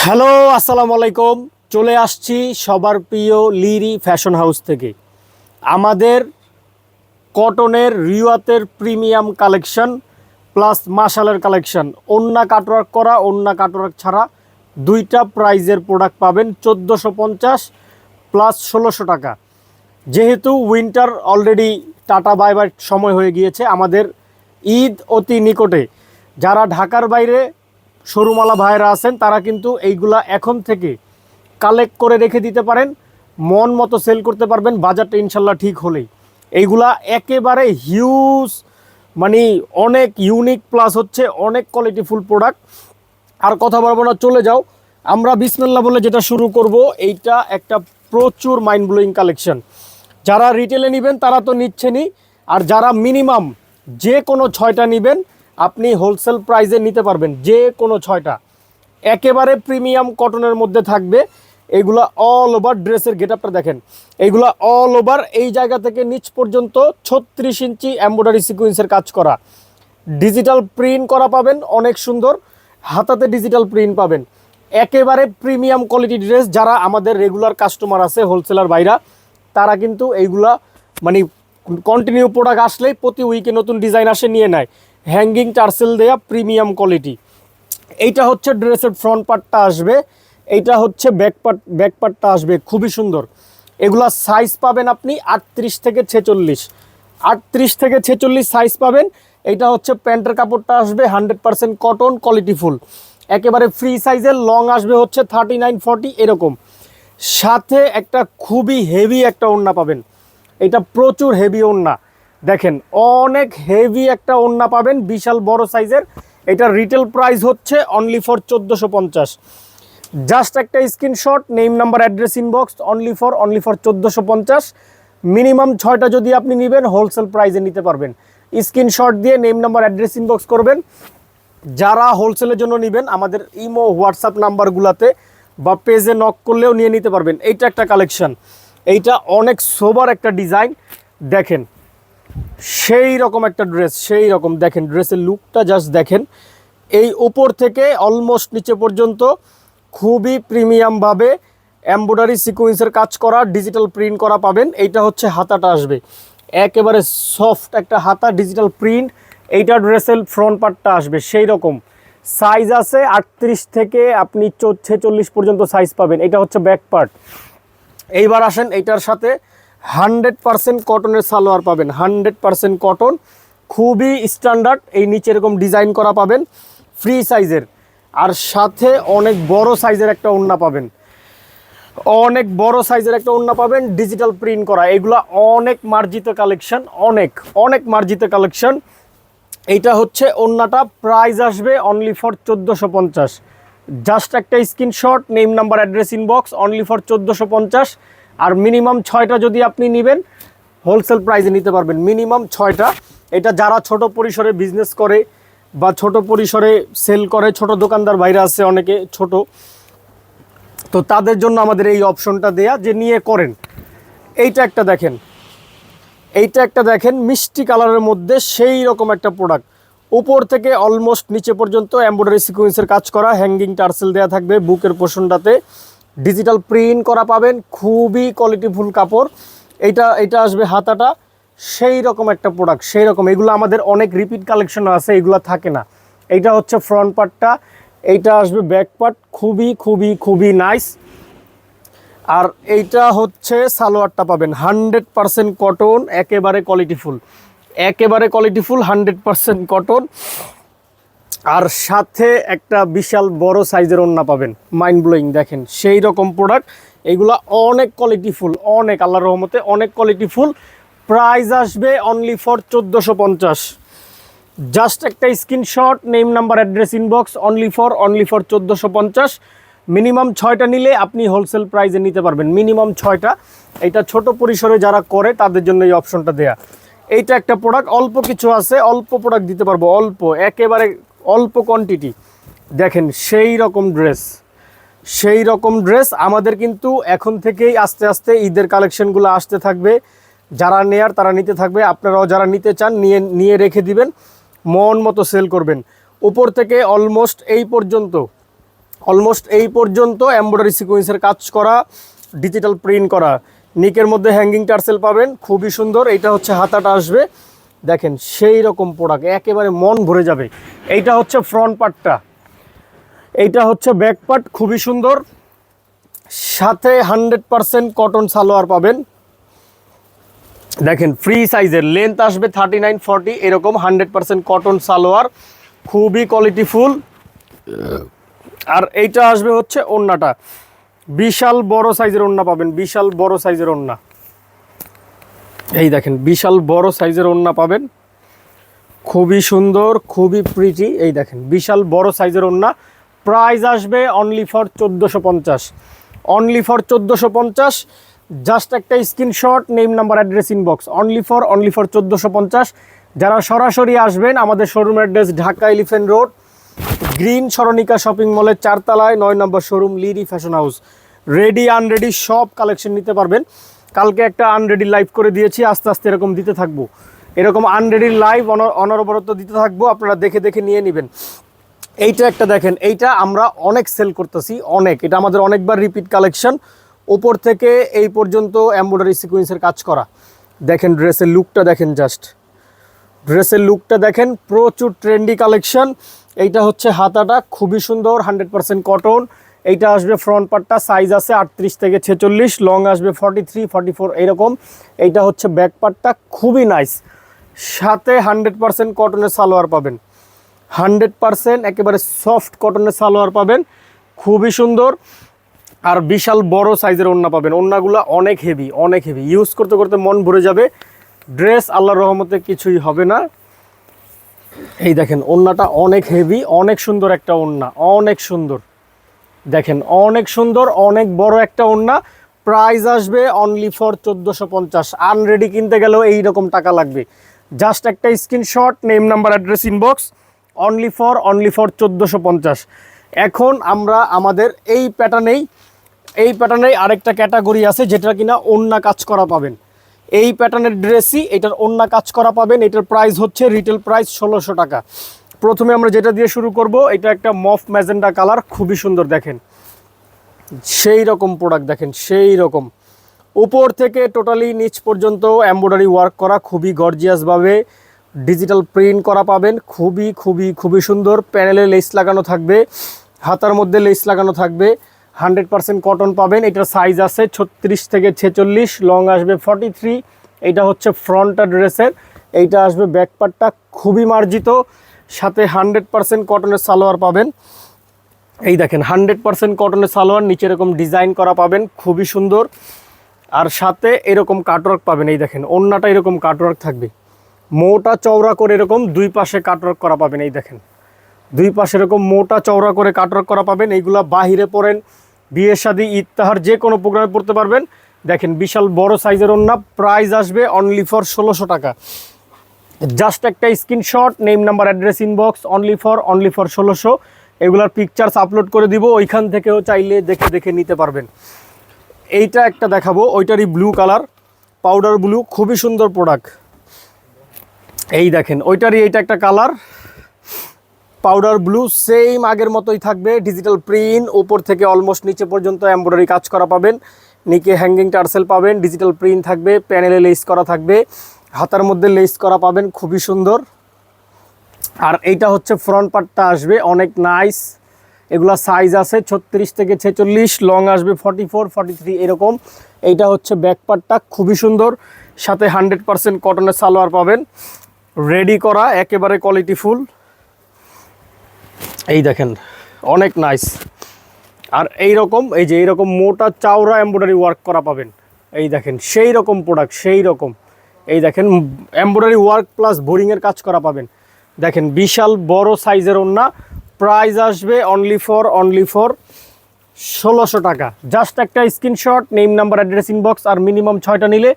Hello, আসসালামু আলাইকুম। চলে আসছি সবার প্রিয় লিরি ফ্যাশন হাউস থেকে। আমাদের কটনের রিওয়াতের প্রিমিয়াম কালেকশন প্লাস মাশালের কালেকশন, ওন্না কাটওয়ার্ক করা, ওন্না কাটওয়ার্ক ছাড়া দুইটা প্রাইজের প্রোডাক্ট পাবেন 1450 প্লাস 1600 টাকা। যেহেতু winter already tata bye bye সময় হয়ে গিয়েছে, আমাদের ঈদ অতি নিকটে। যারা ঢাকার বাইরে শোরুমালা ভাইরা আছেন তারা কিন্তু এইগুলা এখন থেকে কালেক্ট করে রেখে দিতে পারেন, মন মতো সেল করতে পারবেন বাজারটা ইনশাল্লাহ ঠিক হলেই। এইগুলা একেবারে হিউজ, মানে অনেক ইউনিক, প্লাস হচ্ছে অনেক কোয়ালিটিফুল প্রোডাক্ট। আর কথা বলবো না, চলে যাও আমরা বিসমিল্লাহ বলে যেটা শুরু করব। এইটা একটা প্রচুর মাইন্ড ব্লোয়িং কালেকশন। যারা রিটেলে নেবেন তারা তো নিচ্ছেনই, আর যারা মিনিমাম যে কোনো 6টা নেবেন আপনি হোলসেল প্রাইসে নিতে পারবেন, যে কোনো 6টা। একেবারে প্রিমিয়াম কটনের মধ্যে থাকবে। এইগুলা অল ওভার ড্রেসের গেটআপটা দেখেন, এইগুলা অল ওভার এই জায়গা থেকে নিচ পর্যন্ত 36 ইঞ্চি এমব্রয়ডারি সিকোয়েন্সের কাজ করা, ডিজিটাল প্রিন্ট করা পাবেন, অনেক সুন্দর হাতাতে ডিজিটাল প্রিন্ট পাবেন। একেবারে প্রিমিয়াম কোয়ালিটি ড্রেস। যারা আমাদের রেগুলার কাস্টমার আছে হোলসেলার বাইরা, তারা কিন্তু এইগুলা মানে কন্টিনিউ প্রোডাক্ট আসলেই প্রতি উইকে নতুন ডিজাইন আসে নিয়ে নেয়। হ্যাঙ্গিং টার্সেল দেয়া প্রিমিয়াম কোয়ালিটি। এইটা হচ্ছে ড্রেসের ফ্রন্ট পার্টটা আসবে, এইটা হচ্ছে ব্যাক পার্টটা আসবে, খুবই সুন্দর। এগুলা সাইজ পাবেন আপনি 38 থেকে 46, 38 থেকে 46 সাইজ পাবেন। এইটা হচ্ছে প্যান্টের কাপড়টা আসবে 100% কটন কোয়ালিটিফুল, একেবারে ফ্রি সাইজের। লং আসবে হচ্ছে 39 40 এরকম। সাথে একটা খুবই হেভি একটা ওড়না পাবেন, এটা প্রচুর হেভি ওড়না। দেখেন অনেক হেভি একটা ওড়না পাবেন, বিশাল বড় সাইজের। এটা রিটেল প্রাইস হচ্ছে অনলি ফর 1450। জাস্ট একটা screenshot, name number address inbox, only for 1450। Minimum 6টা যদি আপনি নেবেন হোলসেল প্রাইসে নিতে পারবেন। স্ক্রিনশট দিয়ে নেম নাম্বার অ্যাড্রেস ইনবক্স করবেন। যারা হোলসেলের জন্য নেবেন আমাদের ইমো হোয়াটসঅ্যাপ নাম্বারগুলোতে বা পেজে নক করলেও নিয়ে নিতে পারবেন। এইটা একটা কালেকশন, এইটা অনেক সোবার একটা ডিজাইন। দেখেন সেই রকম একটা ড্রেস, সেই রকম দেখেন ড্রেসের লুকটা জাস্ট দেখেন। এই উপর থেকে অলমোস্ট নিচে পর্যন্ত খুবই প্রিমিয়ামভাবে এমব্রয়ডারি সিকোয়েন্সের কাজ করা, ডিজিটাল প্রিন্ট করা পাবেন। এইটা হচ্ছে হাতাটা আসবে, একেবারে সফট একটা হাতা, ডিজিটাল প্রিন্ট। এইটা ড্রেসের ফ্রন্ট পার্টটা আসবে সেই রকম। সাইজ আছে 38 থেকে আপনি 46 পর্যন্ত সাইজ পাবেন। এটা হচ্ছে ব্যাক পার্ট। এইবার আসেন, এইটার সাথে 100% কটনের সালোয়ার পাবেন, 100% কটন, খুবই স্ট্যান্ডার্ড। এই নিচে এরকম ডিজাইন করা পাবেন ফ্রি সাইজের। আর সাথে অনেক বড় সাইজের একটা ওড়না পাবেন, অনেক বড় সাইজের একটা ওড়না পাবেন, ডিজিটাল প্রিন্ট করা। এগুলা অনেক মার্জিত কালেকশন, অনেক অনেক মার্জিত কালেকশন। এইটা হচ্ছে ওড়নাটা, প্রাইস আসবে অনলি ফর 1450। জাস্ট একটা screenshot, name number address inbox, only for 1450। আর মিনিমাম 6টা যদি আপনি নেবেন হোলসেল প্রাইসে নিতে পারবেন, মিনিমাম 6টা। এটা যারা ছোট পরিসরে বিজনেস করে বা ছোট পরিসরে সেল করে, ছোট দোকানদার বাইরে আছে অনেকে ছোট, তো তাদের জন্য আমাদের এই অপশনটা দেয়া যে নিয়ে করেন। এইটা একটা দেখেন, এইটা একটা দেখেন মিষ্টি কালারের মধ্যে সেই রকম একটা প্রোডাক্ট। উপর থেকে অলমোস্ট নিচে পর্যন্ত এমব্রয়ডারি সিকোয়েন্সের কাজ করা, হ্যাঙ্গিং টার্সেল দেওয়া থাকবে। বুকের পোর্শনটাতে ডিজিটাল প্রিন্ট করা পাবেন, খুবই কোয়ালিটিফুল কাপড়। এইটা আসবে হাতাটা, সেই রকম একটা প্রোডাক্ট, সেই রকম। এগুলো আমাদের অনেক রিপিট কালেকশন আছে, এগুলো থাকে না। এইটা হচ্ছে ফ্রন্ট পার্টটা, এইটা আসবে ব্যাক পার্ট, খুবই খুবই খুবই নাইস। আর এইটা হচ্ছে সালোয়ারটা পাবেন 100% কটন, একেবারে কোয়ালিটিফুল, একেবারে কোয়ালিটিফুল 100% কটন। আর সাথে একটা বিশাল বড় সাইজের ওড়না পাবেন, মাইন্ড ব্লোয়িং। দেখেন সেই রকম প্রোডাক্ট, এইগুলা অনেক কোয়ালিটিফুল, অনেক আল্লাহর রহমতে অনেক কোয়ালিটিফুল। প্রাইস আসবে অনলি ফর 1450। জাস্ট একটা screenshot, name number address inbox, only for 1450। Minimum 6টা নিলে আপনি হোলসেল প্রাইসে নিতে পারবেন, মিনিমাম 6টা। এটা ছোট পরিসরে যারা করে তাদের জন্য এই অপশনটা দেয়া। এইটা একটা প্রোডাক্ট, অল্প কিছু আছে, অল্প প্রোডাক্ট দিতে পারবো, অল্প, একেবারে অল্প কোয়ান্টিটি। দেখেন সেই রকম ড্রেস, সেই রকম ড্রেস। আমাদের কিন্তু এখন থেকেই আস্তে আস্তে ঈদের কালেকশনগুলো আসতে থাকবে। যারা নেয়ার তারা নিতে থাকবে, আপনারাও যারা নিতে চান নিয়ে রেখে দিবেন, মন মতো সেল করবেন। উপর থেকে অলমোস্ট এই পর্যন্ত অলমোস্ট এই পর্যন্ত এমব্রয়ডারি সিকোয়েন্সের কাজ করা, ডিজিটাল প্রিন্ট করা। নিকের মধ্যে হ্যাঙ্গিং টার্সেল পাবেন, খুবই সুন্দর। এইটা হচ্ছে হাতাটা আসবে, দেখেন সেই রকম প্রোডাক্ট, একেবারে মন ভরে যাবে। এইটা হচ্ছে ফ্রন্ট পার্টটা, এইটা হচ্ছে ব্যাক পার্ট, খুবই সুন্দর। সাথে 100% কটন সালোয়ার পাবেন। দেখেন ফ্রি সাইজের, লেন্থ আসবে 39-40 এরকম, 100% কটন সালোয়ার, খুবই কোয়ালিটিফুল। আর এইটা আসবে হচ্ছে ওড়নাটা, বিশাল বড় সাইজের ওড়না পাবেন, বিশাল বড় সাইজের ওড়না। এই দেখেন বিশাল বড় সাইজের ওড়না পাবেন, খুবই সুন্দর, খুবই প্রিটি। এই দেখেন বিশাল বড় সাইজের ওড়না। প্রাইস আসবে only for 1450, only for 1450। Just একটা screenshot, name number address inbox, only for 1450। যারা সরাসরি আসবেন, আমাদের showroom address Dhaka Elephant Road, Green Saranika shopping মলের 4 তলায় 9 নম্বর showroom, Liri Fashion House. Ready unready সব কালেকশন নিতে পারবেন। কালকে একটা আনরেডি লাইভ করে দিয়েছি, আস্তে আস্তে এরকম দিতে থাকবো, এরকম আনরেডি লাইভ অনবরত দিতে থাকবো, আপনারা দেখে দেখে নিয়ে নেবেন। এইটা একটা দেখেন, এইটা আমরা অনেক সেল করতেছি, অনেক, এটা আমাদের অনেকবার রিপিট কালেকশন। উপর থেকে এই পর্যন্ত এমব্রয়ডারি সিকোয়েন্সের কাজ করা। দেখেন ড্রেসের লুকটা দেখেন, জাস্ট ড্রেসের লুকটা দেখেন, প্রচুর ট্রেন্ডি কালেকশন। এইটা হচ্ছে হাতাটা, খুবই সুন্দর, 100% কটন। এইটা আসবে ফ্রন্ট পার্টটা, সাইজ আছে 38 থেকে 46, লং আসবে 43-44 এরকম। এইটা হচ্ছে ব্যাক পার্টটা, খুবই নাইস। সাথে 100% কটনের সালোয়ার পাবেন, 100% একেবারে সফট কটনের সালোয়ার পাবেন, খুবই সুন্দর। আর বিশাল বড় সাইজের ওড়না পাবেন। ওড়নাগুলো অনেক হেভি, অনেক হেভি, ইউজ করতে করতে মন ভরে যাবে। ড্রেস আল্লাহর রহমতে কিছুই হবে না। এই দেখেন ওড়নাটা অনেক হেভি, অনেক সুন্দর একটা ওড়না, অনেক সুন্দর, দেখেন অনেক সুন্দর, অনেক বড় একটা ওড়না। প্রাইস আসবে অনলি ফর 1450। আনরেডি কিনতে গেলেও এইরকম টাকা লাগবে। জাস্ট একটা screenshot, name number address inbox, only for 1450। এখন আমরা আমাদের এই প্যাটার্নেই আরেকটা ক্যাটাগরি আছে, যেটা কিনা ওড়না কাজ করা পাবেন। এই প্যাটার্নের ড্রেসই, এটার ওড়না কাজ করা পাবেন। এটার প্রাইস হচ্ছে রিটেল প্রাইস 1600 টাকা। প্রথমে আমরা যেটা দিয়ে শুরু করব, এটা একটা মফ ম্যাজেন্ডা কালার, খুবই সুন্দর, দেখেন সেই রকম প্রোডাক্ট, দেখেন সেই রকম। উপর থেকে টোটালি নিচ পর্যন্ত এমব্রয়ডারি ওয়ার্ক করা, খুবই গর্জিয়াসভাবে ডিজিটাল প্রিন্ট করা পাবেন, খুবই খুবই খুবই সুন্দর। প্যানেলে লেস লাগানো থাকবে, হাতার মধ্যে লেস লাগানো থাকবে, 100% কটন পাবেন। এটার সাইজ আছে 36 থেকে 46, লং আসবে 43। এইটা হচ্ছে ফ্রন্টটা ড্রেসের, এইটা আসবে ব্যাক পার্টটা, খুবই মার্জিত। সাথে 100% কটনের সালোয়ার পাবেন। এই দেখেন 100% কটনের সালোয়ার, নিচে এরকম ডিজাইন করা পাবেন, খুবই সুন্দর। আর সাথে এরকম কাটওয়ার্ক পাবেন। এই দেখেন ওড়নাটা এরকম কাটওয়ার্ক থাকবে, মোটা চওড়া করে এরকম দুই পাশে কাটওয়ার্ক করা পাবেন। এই দেখেন দুই পাশে এরকম মোটা চওড়া করে কাটওয়ার্ক করা পাবেন। এইগুলা বাহিরে পরেন, বিয়ে শাদী, ইফতার, যে কোনো প্রোগ্রামে পড়তে পারবেন। দেখেন বিশাল বড় সাইজের ওড়না। প্রাইস আসবে অনলি ফর 1600 টাকা। জাস্ট একটা screenshot, name number address inbox, only for 1600। এগুলার পিকচার্স আপলোড করে দিব, ওইখান থেকেও চাইলে দেখে দেখে নিতে পারবেন। এইটা একটা দেখাবো, ওইটারই ব্লু কালার, পাউডার ব্লু, খুবই সুন্দর প্রোডাক্ট। এই দেখেন ওইটারই এইটা একটা কালার, পাউডার ব্লু, সেম আগের মতোই থাকবে, ডিজিটাল প্রিন্ট, উপর থেকে অলমোস্ট নিচে পর্যন্ত এমব্রয়ডারি কাজ করা পাবেন। নিকে হ্যাঙ্গিং টার্সেল পাবেন, ডিজিটাল প্রিন্ট থাকবে, প্যানেলে লেস করা থাকবে, হাতার মধ্যে লেস করা পাবেন, খুবই সুন্দর। আর এইটা হচ্ছে ফ্রন্ট পার্টটা আসবে, অনেক নাইস। এগুলা সাইজ আছে 36 থেকে 46, লং আসবে 44-43 এরকম। এইটা হচ্ছে ব্যাক পার্টটা, খুবই সুন্দর। সাথে 100% কটনের সালোয়ার পাবেন, রেডি করা, একেবারে কোয়ালিটিফুল। এই দেখেন অনেক নাইস। আর এইরকম, এই যে এইরকম মোটা চাওড়া এমব্রয়ডারি ওয়ার্ক করা পাবেন। এই দেখেন সেই রকম প্রোডাক্ট, সেই রকম। এই দেখেন এমব্রয়ডারি ওয়ার্ক প্লাস বোরিংয়ের কাজ করা পাবেন। দেখেন বিশাল বড় সাইজের ওড়না। প্রাইস আসবে অনলি ফর 1600 টাকা। জাস্ট একটা screenshot, name number address inbox. আর মিনিমাম 6টা নিলে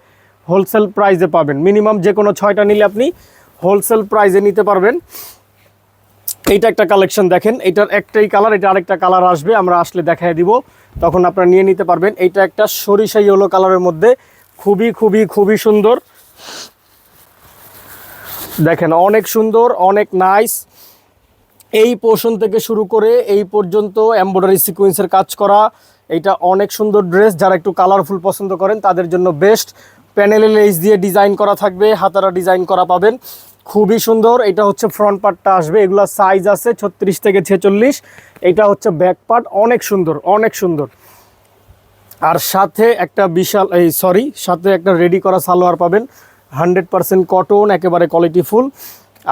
হোলসেল প্রাইসে পাবেন। মিনিমাম যে কোনো 6টা নিলে আপনি হোলসেল প্রাইসে নিতে পারবেন। এইটা একটা কালেকশন দেখেন, এটার একটাই কালার, এটা আরেকটা কালার আসবে, আমরা আসলে দেখাই দিব, তখন আপনারা নিয়ে নিতে পারবেন। এইটা একটা সরিষা ইয়েলো কালারের মধ্যে, খুবই খুবই খুবই সুন্দর, দেখেন অনেক সুন্দর, অনেক নাইস। এই পোর্শন থেকে শুরু করে এই পর্যন্ত এমব্রয়ডারি সিকোয়েন্সের কাজ করা। এটা অনেক সুন্দর ড্রেস, যারা একটু কালারফুল পছন্দ করেন তাদের জন্য বেস্ট। প্যানেলে লেস দিয়ে ডিজাইন করা থাকবে, হাতারা ডিজাইন করা পাবেন, খুবই সুন্দর। এটা হচ্ছে ফ্রন্ট পার্টটা আসবে, এগুলো সাইজ আছে 36 থেকে 46। এটা হচ্ছে ব্যাক পার্ট, অনেক সুন্দর অনেক সুন্দর। আর সাথে একটা সাথে একটা রেডি করা সালোয়ার পাবেন, 100% কটন, একেবারে কোয়ালিটিফুল।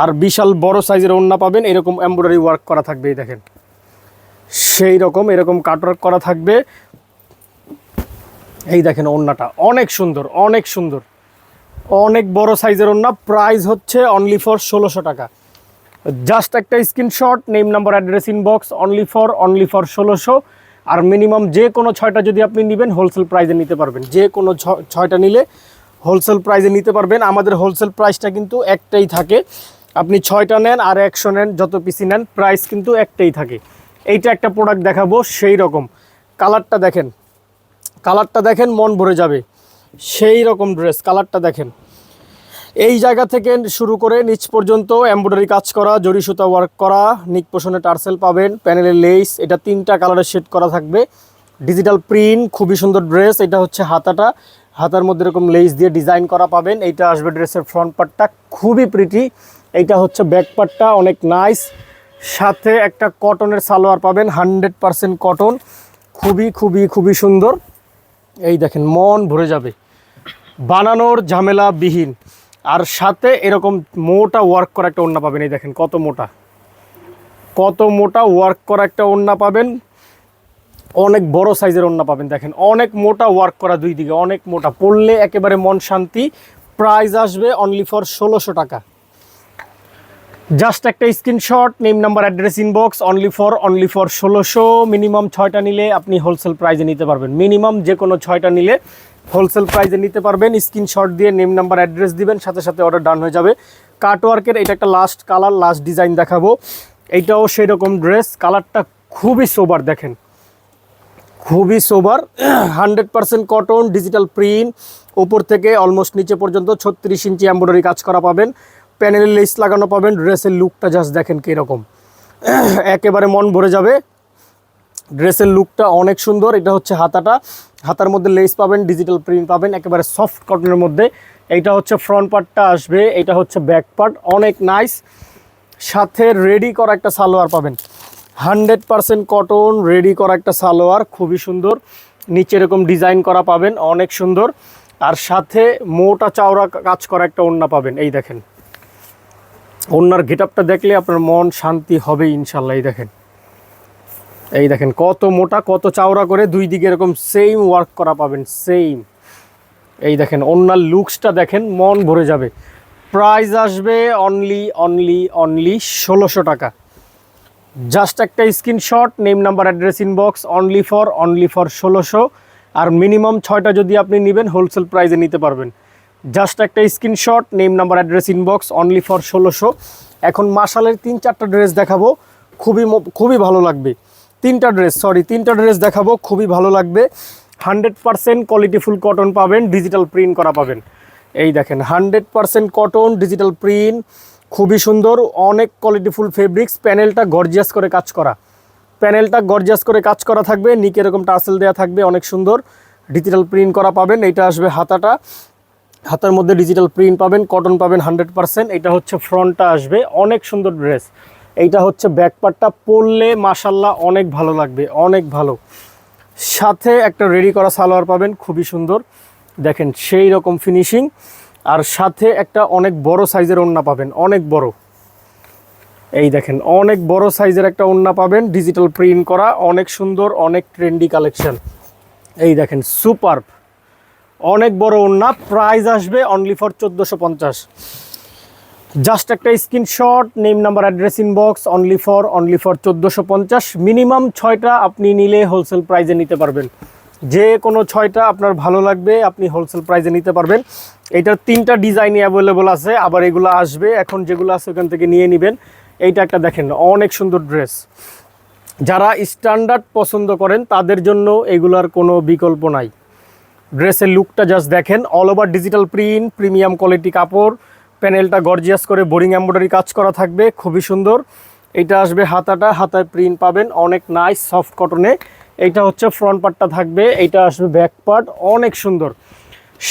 আর বিশাল বড় সাইজের ওড়না পাবেন, এরকম এমব্রয়ডারি ওয়ার্ক করা থাকবে, এই দেখেন সেই রকম এরকম কাটওয়ার্ক করা থাকবে। এই দেখেন ওড়নাটা অনেক সুন্দর অনেক সুন্দর, অনেক বড় সাইজের ওড়না। প্রাইস হচ্ছে অনলি ফর 1600 টাকা। জাস্ট একটা screenshot, name number address inbox, only for 1600। আর মিনিমাম যে কোনো 6টা যদি আপনি নেবেন হোলসেল প্রাইসে নিতে পারবেন, যে কোনো 6টা নিলে হোলসেল প্রাইসে নিতে পারবেন। আমাদের হোলসেল প্রাইসটা কিন্তু একটাই থাকে, আপনি 6টা নেন আর 100 নেন, যত পিসি নেন প্রাইস কিন্তু একটাই থাকে। এইটা একটা প্রোডাক্ট দেখাবো সেই রকম, কালারটা দেখেন মন ভরে যাবে, সেই রকম ড্রেস। কালারটা দেখেন, এই জায়গা থেকে শুরু করে নিচ পর্যন্ত এমব্রয়ডারি কাজ করা, জরি সুতা ওয়ার্ক করা, নিক পোষণে টার্সেল পাবেন, প্যানেলের লেস। এটা 3টা কালারের শেড করা থাকবে, ডিজিটাল প্রিন্ট, খুবই সুন্দর ড্রেস। এটা হচ্ছে হাতাটা, হাতার মধ্যে এরকম লেস দিয়ে ডিজাইন করা পাবেন। এইটা আসবে ড্রেসের ফ্রন্ট পার্টটা, খুবই প্রিটি। এইটা হচ্ছে ব্যাক পার্টটা, অনেক নাইস। সাথে একটা কটনের সালোয়ার পাবেন, 100% কটন, খুবই খুবই খুবই সুন্দর। এই দেখেন মন ভরে যাবে, বানানোর ঝামেলা বিহীন। আর সাথে এরকম মোটা ওয়ার্ক করা একটা ওড়না পাবেন, এই দেখেন কত মোটা ওয়ার্ক করা একটা ওড়না পাবেন, অনেক বড় সাইজের ওড়না পাবেন। দেখেন অনেক মোটা ওয়ার্ক করা, দুই দিকে অনেক মোটা, পরলে একেবারে মন শান্তি। প্রাইস আসবে অনলি ফর 1600 টাকা। জাস্ট একটা screenshot, name number address inbox, only for 1600। Minimum 6টা নিলে আপনি হোলসেল প্রাইসে নিতে পারবেন, মিনিমাম যে কোনো 6টা নিলে হোলসেল প্রাইসে নিতে পারবেন। স্ক্রিনশট দিয়ে নেম নাম্বার অ্যাড্রেস দিবেন, সাথে সাথে অর্ডার ডান হয়ে যাবে। কাটওয়ার্কের এটা একটা লাস্ট কালার, লাস্ট ডিজাইন দেখাবো। এইটাও সেই রকম ড্রেস, কালারটা খুবই সোবার, দেখেন খুবই সোবার, 100% কটন, ডিজিটাল প্রিন্ট, উপর থেকে অলমোস্ট নিচে পর্যন্ত 36 ইঞ্চি এমব্রয়ডারি কাজ করা পাবেন, প্যানেলের লেস লাগানো পাবেন। ড্রেসের লুকটা জাস্ট দেখেন কীরকম, একেবারে মন ভরে যাবে। ড্রেসের লুকটা অনেক সুন্দর। এটা হচ্ছে হাতাটা, হাতার মধ্যে লেস পাবেন, ডিজিটাল প্রিন্ট পাবেন, একেবারে সফট কটনের মধ্যে। এইটা হচ্ছে ফ্রন্ট পার্টটা আসবে, এটা হচ্ছে ব্যাক পার্ট, অনেক নাইস। সাথে রেডি করা একটা সালোয়ার পাবেন, 100% কটন, রেডি করা একটা সালোয়ার, খুবই সুন্দর। নিচে এরকম ডিজাইন করা পাবেন, অনেক সুন্দর। আর সাথে মোটা চাওড়া কাজ করা একটা ওড়না পাবেন। এই দেখেন ওড়নার গেটআপটা দেখলে আপনার মন শান্তি হবে ইনশাল্লাহ। এই দেখেন কত মোটা, কত চাওড়া করে, দুই দিকে এরকম সেম ওয়ার্ক করা পাবেন, সেম। এই দেখেন ওড়নার লুকসটা দেখেন, মন ভরে যাবে। প্রাইস আসবে অনলি 1600 টাকা। জাস্ট একটা screenshot, name number address inbox, only for 1600। আর মিনিমাম 6টা যদি আপনি নেবেন হোলসেল প্রাইসে নিতে পারবেন। জাস্ট একটা screenshot, name number address inbox, only for 1600। এখন মাশালের 3-4টা ড্রেস দেখাবো, খুবই ভালো লাগবে। 3টা ড্রেস দেখাবো, খুবই ভালো লাগবে। 100% কোয়ালিটিফুল কটন পাবেন, ডিজিটাল প্রিন্ট করা পাবেন। এই দেখেন 100% কটন, ডিজিটাল প্রিন্ট, খুবই সুন্দর, অনেক কোয়ালিটিফুল ফেব্রিক্স। প্যানেলটা গর্জিয়াস করে কাজ করা থাকবে, নিকে এরকম টার্সেল দেওয়া থাকবে, অনেক সুন্দর ডিজিটাল প্রিন্ট করা পাবেন। এইটা আসবে হাতাটা, হাতার মধ্যে ডিজিটাল প্রিন্ট পাবেন, কটন পাবেন 100%। এটা হচ্ছে ফ্রন্টটা আসবে, অনেক সুন্দর ড্রেস। এইটা হচ্ছে ব্যাক পার্টটা, পরলে মাশাল্লাহ অনেক ভালো লাগবে, অনেক ভালো। সাথে একটা রেডি করা সালোয়ার পাবেন, খুবই সুন্দর, দেখেন সেই রকম ফিনিশিং। আর সাথে একটা অনেক বড় সাইজের ওড়না পাবেন, অনেক বড়। এই দেখেন অনেক বড় সাইজের একটা ওড়না পাবেন, ডিজিটাল প্রিন্ট করা, অনেক সুন্দর, অনেক ট্রেন্ডি কালেকশন। এই দেখেন সুপারব, অনেক বড় ওড়না। প্রাইস আসবে অনলি ফর 1450। জাস্ট একটা screenshot, name number address inbox, only for 1450। Minimum 6টা আপনি নিলে হোলসেল প্রাইসে নিতে পারবেন, যে কোনো 6টা আপনার ভালো লাগবে আপনি হোলসেল প্রাইসে নিতে পারবেন। এটার 3টা ডিজাইনই অ্যাভেলেবল আছে, আবার এগুলো আসবে, এখন যেগুলো আছে ওখান থেকে নিয়ে নেবেন। এইটা একটা দেখেন অনেক সুন্দর ড্রেস, যারা স্ট্যান্ডার্ড পছন্দ করেন তাদের জন্য এগুলার কোনো বিকল্প নাই। ড্রেসের লুকটা জাস্ট দেখেন, all over digital print, premium quality কাপড়, প্যানেলটা গর্জিয়াস করে বোরিং এমব্রয়ডারি কাজ করা থাকবে, খুবই সুন্দর। এইটা আসবে হাতাটা, হাতায় প্রিন্ট পাবেন অনেক নাইস সফট কটনে। এইটা হচ্ছে ফ্রন্ট পার্টটা থাকবে, এইটা আসবে ব্যাক পার্ট, অনেক সুন্দর।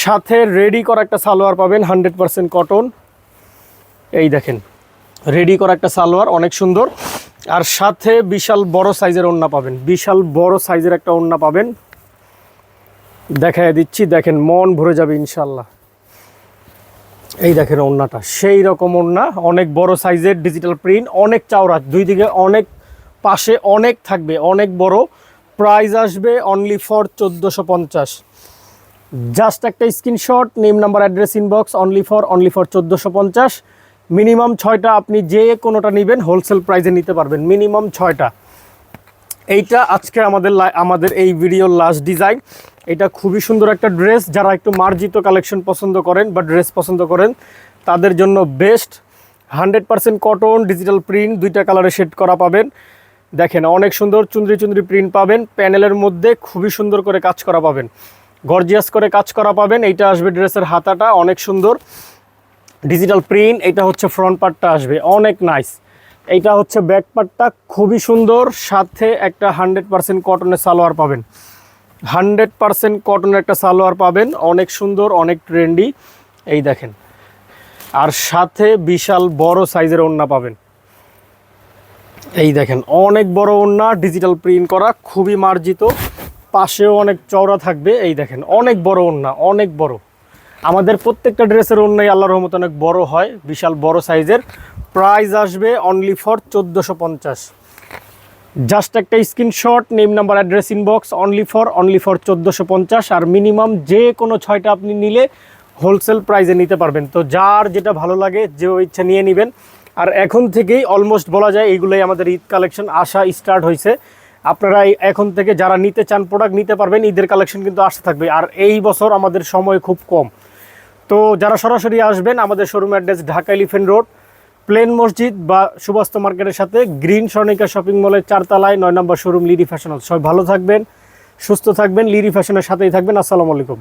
সাথে রেডি করা একটা সালোয়ার পাবেন 100% কটন। এই দেখেন রেডি করা একটা সালোয়ার, অনেক সুন্দর। আর সাথে বিশাল বড় সাইজের ওড়না পাবেন, বিশাল বড় সাইজের একটা ওড়না পাবেন। দেখায় দিচ্ছি, দেখেন মন ভরে যাবে ইনশাল্লাহ। এই দেখেন ওড়নাটা সেই রকম ওড়না, অনেক বড় সাইজের ডিজিটাল প্রিন্ট, অনেক চওড়া, দুই দিকে অনেক, পাশে অনেক থাকবে, অনেক বড়। প্রাইস আসবে অনলি ফর 1450। জাস্ট একটা screenshot, name number address inbox, only for 1450। Minimum 6টা, আপনি যে কোনোটা নেবেন হোলসেল প্রাইসে নিতে পারবেন, মিনিমাম 6টা। এইটা আজকে আমাদের এই ভিডিওর লাস্ট ডিজাইন। এটা খুবই সুন্দর একটা ড্রেস, যারা একটু মার্জিত কালেকশন পছন্দ করেন বা ড্রেস পছন্দ করেন তাদের জন্য বেস্ট। 100% কটন, ডিজিটাল প্রিন্ট, দুইটা কালারে শেড করা পাবেন। দেখেন অনেক সুন্দর চুনরি চুনরি প্রিন্ট পাবেন, প্যানেলের মধ্যে খুবই সুন্দর করে কাজ করা পাবেন, গর্জিয়াস করে কাজ করা পাবেন। এইটা আসবে ড্রেসের হাতাটা, অনেক সুন্দর ডিজিটাল প্রিন্ট। এইটা হচ্ছে ফ্রন্ট পার্টটা আসবে অনেক নাইস। এইটা হচ্ছে ব্যাক পার্টটা, খুবই সুন্দর। সাথে একটা 100% কটনের সালোয়ার পাবেন, 100% কটনের একটা সালোয়ার পাবেন, অনেক সুন্দর, অনেক ট্রেন্ডি। এই দেখেন, আর সাথে বিশাল বড় সাইজের ওড়না পাবেন। এই দেখেন অনেক বড় ওড়না, ডিজিটাল প্রিন্ট করা, খুবই মার্জিত, পাশেও অনেক চওড়া থাকবে। এই দেখেন অনেক বড় ওড়না, অনেক বড়। আমাদের প্রত্যেকটা ড্রেসের ওড়নাই আল্লাহর রহমতে অনেক বড় হয়, বিশাল বড় সাইজের। প্রাইস আসবে অনলি ফর 1450। জাস্ট একটা screenshot, name number address inbox, only for 1450। আর মিনিমাম যে কোনো 6টা আপনি নিলে হোলসেল প্রাইসে নিতে পারবেন। তো যার যেটা ভালো লাগে, যে ইচ্ছা নিয়ে নেবেন। আর এখন থেকেই অলমোস্ট বলা যায় এইগুলোই আমাদের ঈদ কালেকশন আসা স্টার্ট হয়েছে। আপনারা এখন থেকে যারা নিতে চান প্রোডাক্ট নিতে পারবেন, ঈদের কালেকশন কিন্তু আসতে থাকবে। আর এই বছর আমাদের সময় খুব কম, তো যারা সরাসরি আসবেন, আমাদের showroom address Dhaka Elephant Road, plane মসজিদ বা সুবাস্ত মার্কেটের সাথে গ্রিন স্বর্ণিকা শপিং মলের 4 তলায় 9 নম্বর শোরুম লিরি ফ্যাশন হাউস। সবাই ভালো থাকবেন, সুস্থ থাকবেন, লিরি ফ্যাশনের সাথেই থাকবেন। আসসালামু আলাইকুম।